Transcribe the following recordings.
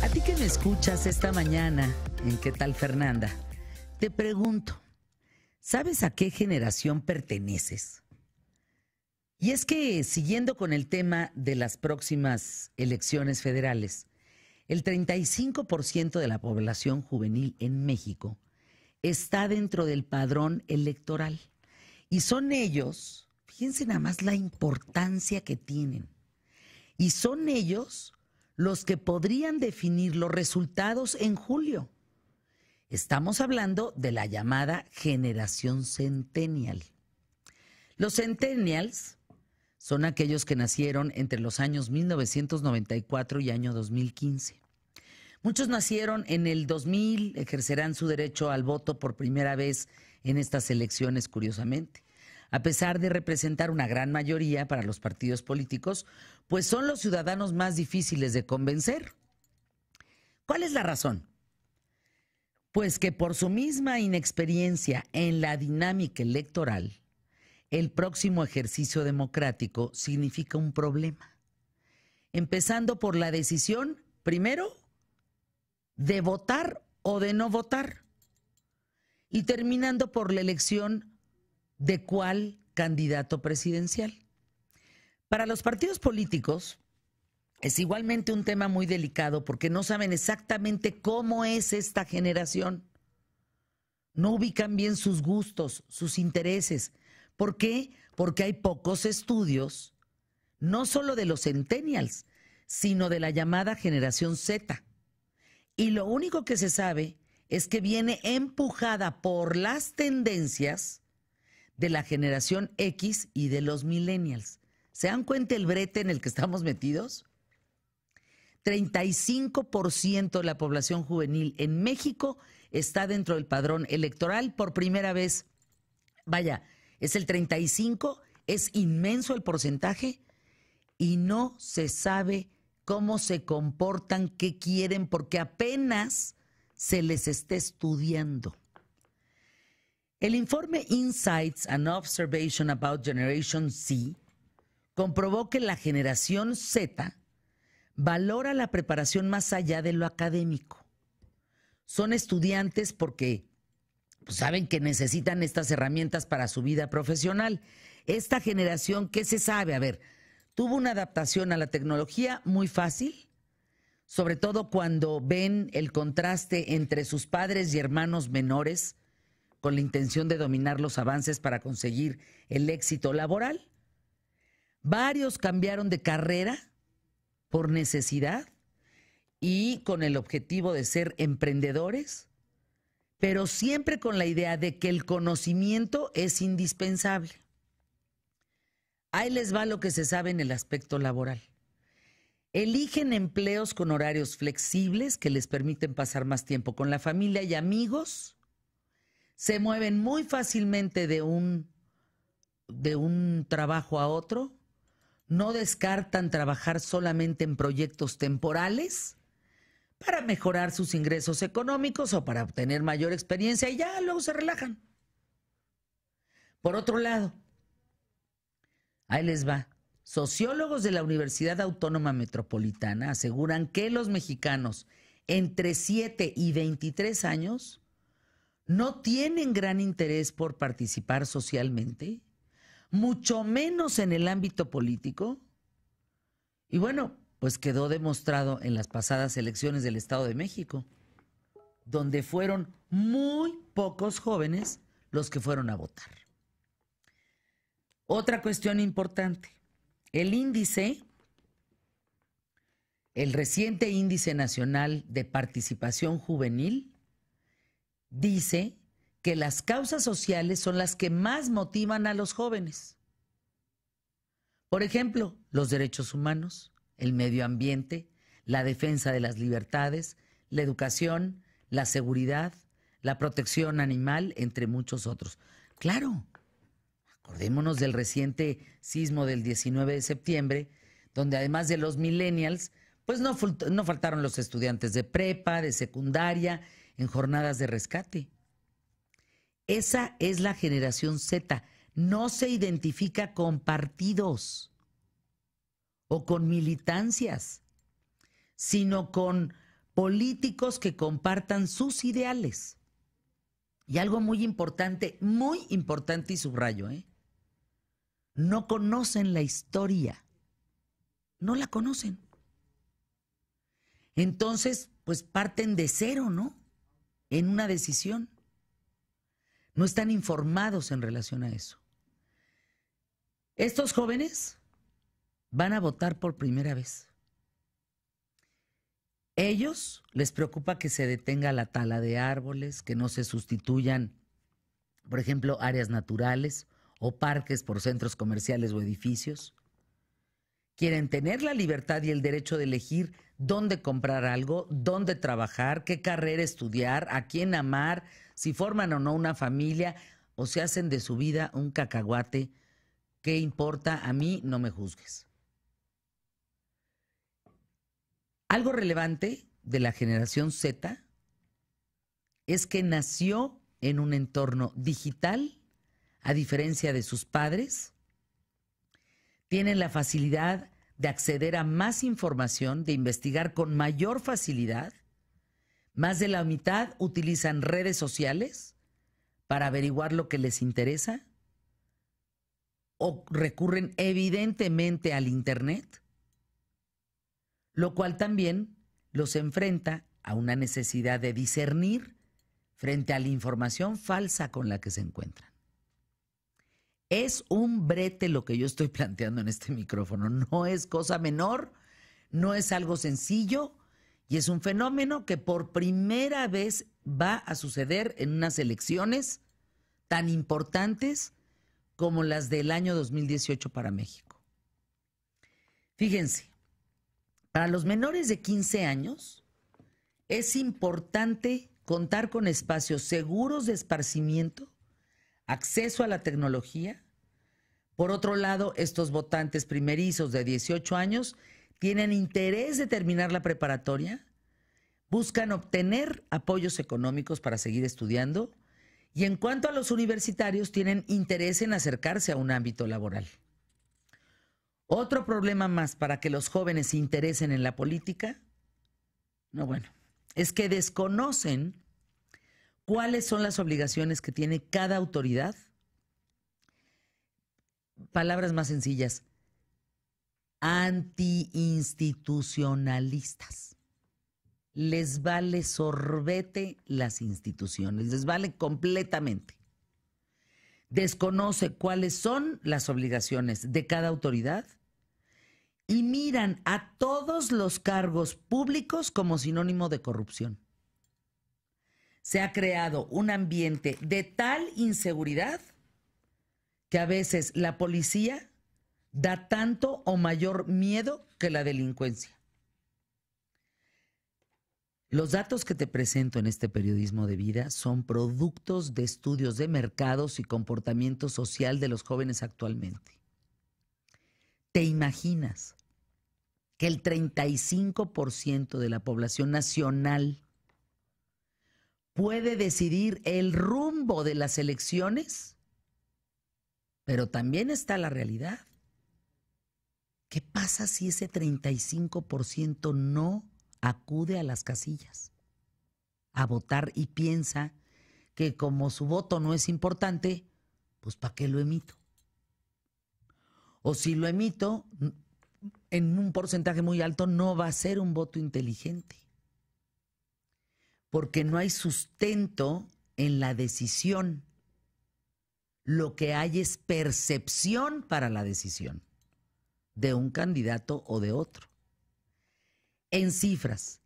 A ti que me escuchas esta mañana, ¿en qué tal, Fernanda? Te pregunto, ¿sabes a qué generación perteneces? Y es que, siguiendo con el tema de las próximas elecciones federales, el 35% de la población juvenil en México está dentro del padrón electoral. Y son ellos, fíjense nada más la importancia que tienen, y son ellos los que podrían definir los resultados en julio. Estamos hablando de la llamada generación centennial. Los centennials son aquellos que nacieron entre los años 1994 y año 2015. Muchos nacieron en el 2000, ejercerán su derecho al voto por primera vez en estas elecciones, curiosamente. A pesar de representar una gran mayoría para los partidos políticos, pues son los ciudadanos más difíciles de convencer. ¿Cuál es la razón? Pues que por su misma inexperiencia en la dinámica electoral, el próximo ejercicio democrático significa un problema. Empezando por la decisión, primero, de votar o de no votar, y terminando por la elección de cuál candidato presidencial. Para los partidos políticos es igualmente un tema muy delicado porque no saben exactamente cómo es esta generación. No ubican bien sus gustos, sus intereses. ¿Por qué? Porque hay pocos estudios, no solo de los centennials, sino de la llamada generación Z. Y lo único que se sabe es que viene empujada por las tendencias de la generación X y de los millennials. ¿Se dan cuenta el brete en el que estamos metidos? 35% de la población juvenil en México está dentro del padrón electoral por primera vez. Vaya, es el 35%, es inmenso el porcentaje y no se sabe cómo se comportan, qué quieren, porque apenas se les está estudiando. El informe Insights and Observation About Generation Z comprobó que la generación Z valora la preparación más allá de lo académico. Son estudiantes porque saben que necesitan estas herramientas para su vida profesional. Esta generación, ¿qué se sabe? A ver, tuvo una adaptación a la tecnología muy fácil, sobre todo cuando ven el contraste entre sus padres y hermanos menores con la intención de dominar los avances para conseguir el éxito laboral. Varios cambiaron de carrera por necesidad y con el objetivo de ser emprendedores, pero siempre con la idea de que el conocimiento es indispensable. Ahí les va lo que se sabe en el aspecto laboral. Eligen empleos con horarios flexibles que les permiten pasar más tiempo con la familia y amigos. Se mueven muy fácilmente de un trabajo a otro. No descartan trabajar solamente en proyectos temporales para mejorar sus ingresos económicos o para obtener mayor experiencia y ya luego se relajan. Por otro lado, ahí les va. Sociólogos de la Universidad Autónoma Metropolitana aseguran que los mexicanos entre 7 y 23 años no tienen gran interés por participar socialmente, mucho menos en el ámbito político. Y bueno, pues quedó demostrado en las pasadas elecciones del Estado de México, donde fueron muy pocos jóvenes los que fueron a votar. Otra cuestión importante, el reciente índice nacional de participación juvenil dice que las causas sociales son las que más motivan a los jóvenes. Por ejemplo, los derechos humanos, el medio ambiente, la defensa de las libertades, la educación, la seguridad, la protección animal, entre muchos otros. Claro, acordémonos del reciente sismo del 19 de septiembre, donde además de los millennials, pues no faltaron los estudiantes de prepa, de secundaria, en jornadas de rescate. Esa es la generación Z. No se identifica con partidos o con militancias, sino con políticos que compartan sus ideales. Y algo muy importante y subrayo, no conocen la historia, no la conocen. Entonces, pues parten de cero, ¿no? En una decisión. No están informados en relación a eso. Estos jóvenes van a votar por primera vez. Ellos les preocupa que se detenga la tala de árboles, que no se sustituyan, por ejemplo, áreas naturales o parques por centros comerciales o edificios. Quieren tener la libertad y el derecho de elegir dónde comprar algo, dónde trabajar, qué carrera estudiar, a quién amar, si forman o no una familia o se hacen de su vida un cacahuate. ¿Qué importa? A mí no me juzgues. Algo relevante de la generación Z es que nació en un entorno digital, a diferencia de sus padres. Tienen la facilidad de acceder a más información, de investigar con mayor facilidad. Más de la mitad utilizan redes sociales para averiguar lo que les interesa o recurren evidentemente al Internet, lo cual también los enfrenta a una necesidad de discernir frente a la información falsa con la que se encuentran. Es un brete lo que yo estoy planteando en este micrófono. No es cosa menor, no es algo sencillo y es un fenómeno que por primera vez va a suceder en unas elecciones tan importantes como las del año 2018 para México. Fíjense, para los menores de 15 años es importante contar con espacios seguros de esparcimiento, acceso a la tecnología. Por otro lado, estos votantes primerizos de 18 años tienen interés de terminar la preparatoria, buscan obtener apoyos económicos para seguir estudiando y en cuanto a los universitarios tienen interés en acercarse a un ámbito laboral. Otro problema más para que los jóvenes se interesen en la política, es que desconocen cuáles son las obligaciones que tiene cada autoridad. Palabras más sencillas, antiinstitucionalistas. Les vale sorbete las instituciones, les vale completamente. Desconoce cuáles son las obligaciones de cada autoridad y miran a todos los cargos públicos como sinónimo de corrupción. Se ha creado un ambiente de tal inseguridad que a veces la policía da tanto o mayor miedo que la delincuencia. Los datos que te presento en este periodismo de vida son productos de estudios de mercados y comportamiento social de los jóvenes actualmente. ¿Te imaginas que el 35% de la población nacional puede decidir el rumbo de las elecciones? Pero también está la realidad. ¿Qué pasa si ese 35% no acude a las casillas a votar y piensa que como su voto no es importante, pues ¿para qué lo emito? O si lo emito en un porcentaje muy alto, no va a ser un voto inteligente, porque no hay sustento en la decisión. Lo que hay es percepción para la decisión de un candidato o de otro. En cifras,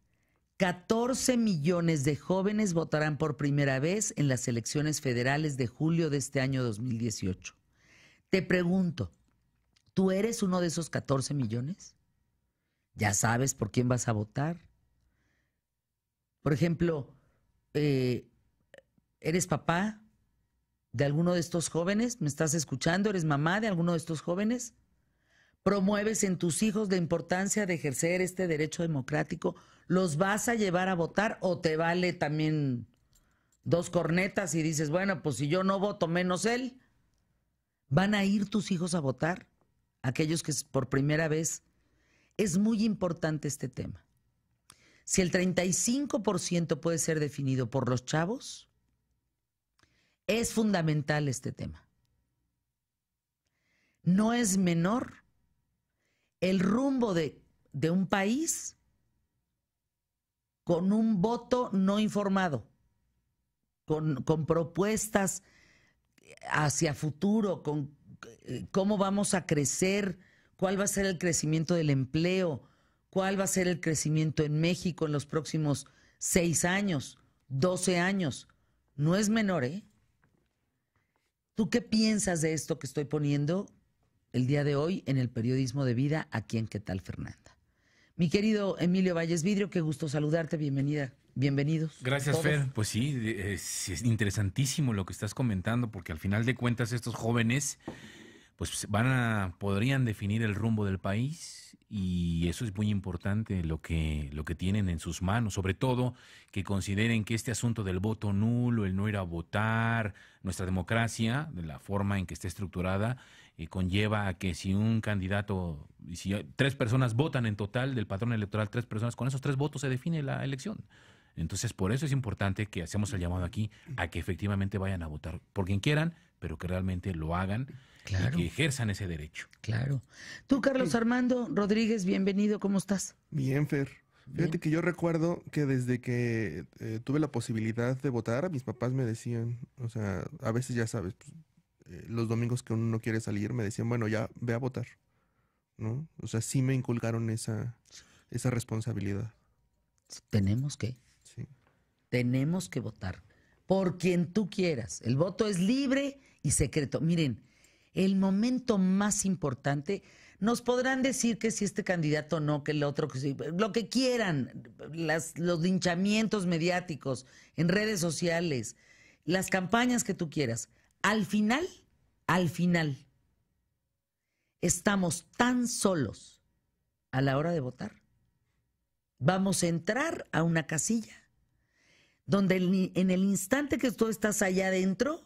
14 millones de jóvenes votarán por primera vez en las elecciones federales de julio de este año 2018. Te pregunto, ¿tú eres uno de esos 14 millones? ¿Ya sabes por quién vas a votar? Por ejemplo, ¿eres papá de alguno de estos jóvenes? ¿Me estás escuchando? ¿Eres mamá de alguno de estos jóvenes? ¿Promueves en tus hijos la importancia de ejercer este derecho democrático? ¿Los vas a llevar a votar o te vale también dos cornetas y dices, bueno, pues si yo no voto menos él? ¿Van a ir tus hijos a votar? Aquellos que por primera vez. Es muy importante este tema. Si el 35% puede ser definido por los chavos, es fundamental este tema. No es menor el rumbo de un país con un voto no informado, con propuestas hacia futuro, con cómo vamos a crecer, cuál va a ser el crecimiento del empleo, cuál va a ser el crecimiento en México en los próximos 6 años, 12 años. No es menor, ¿eh? ¿Tú qué piensas de esto que estoy poniendo el día de hoy en el periodismo de vida aquí en ¿Qué tal, Fernanda? Mi querido Emilio Valles Vidrio, qué gusto saludarte, bienvenida, bienvenidos. Gracias, Fer. Pues sí, es interesantísimo lo que estás comentando, porque al final de cuentas estos jóvenes pues podrían definir el rumbo del país, y eso es muy importante lo que tienen en sus manos, sobre todo que consideren que este asunto del voto nulo, el no ir a votar, nuestra democracia, de la forma en que está estructurada, conlleva a que si un candidato, si 3 personas votan en total del padrón electoral, 3 personas, con esos 3 votos se define la elección. Entonces, por eso es importante que hacemos el llamado aquí a que efectivamente vayan a votar por quien quieran, pero que realmente lo hagan. Claro. Y que ejerzan ese derecho. Claro. Tú, Carlos Armando Rodríguez, bienvenido, ¿cómo estás? Bien, Fer. Fíjate que yo recuerdo que desde que tuve la posibilidad de votar, mis papás me decían, o sea, a veces ya sabes, pues, los domingos que uno no quiere salir, me decían, bueno, ya ve a votar, ¿no? O sea, sí me inculcaron esa responsabilidad. Tenemos que. Sí. Tenemos que votar por quien tú quieras. El voto es libre y secreto. Miren, el momento más importante, nos podrán decir que si este candidato no, que el otro, que sí, lo que quieran, los linchamientos mediáticos en redes sociales, las campañas que tú quieras. Al final, estamos tan solos a la hora de votar. Vamos a entrar a una casilla donde en el instante que tú estás allá adentro,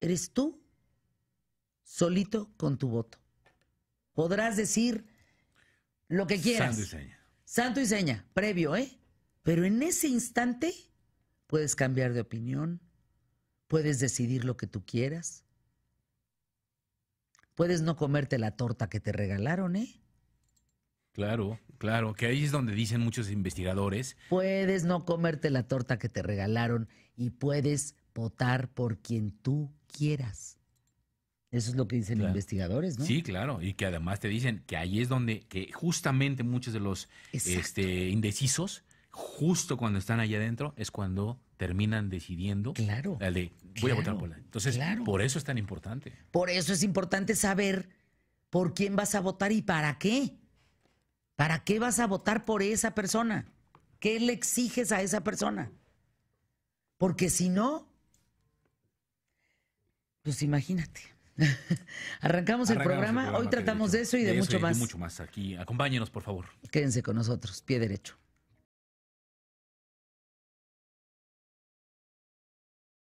eres tú, solito con tu voto. Podrás decir lo que quieras. Santo y seña. Santo y seña, previo, ¿eh? Pero en ese instante puedes cambiar de opinión, puedes decidir lo que tú quieras, puedes no comerte la torta que te regalaron, ¿eh? Claro, claro, que ahí es donde dicen muchos investigadores. Puedes no comerte la torta que te regalaron y puedes votar por quien tú quieras. Eso es lo que dicen los investigadores, ¿no? Sí, claro, y que además te dicen que ahí es donde, que justamente muchos de los indecisos, justo cuando están allá adentro, es cuando terminan decidiendo. Claro. Voy a votar por la. Entonces, por eso es tan importante. Por eso es importante saber por quién vas a votar y para qué. ¿Para qué vas a votar por esa persona? ¿Qué le exiges a esa persona? Porque si no, pues imagínate. Arrancamos el programa. Hoy tratamos de eso y de mucho más. De mucho más aquí. Acompáñenos, por favor. Quédense con nosotros. Pie derecho.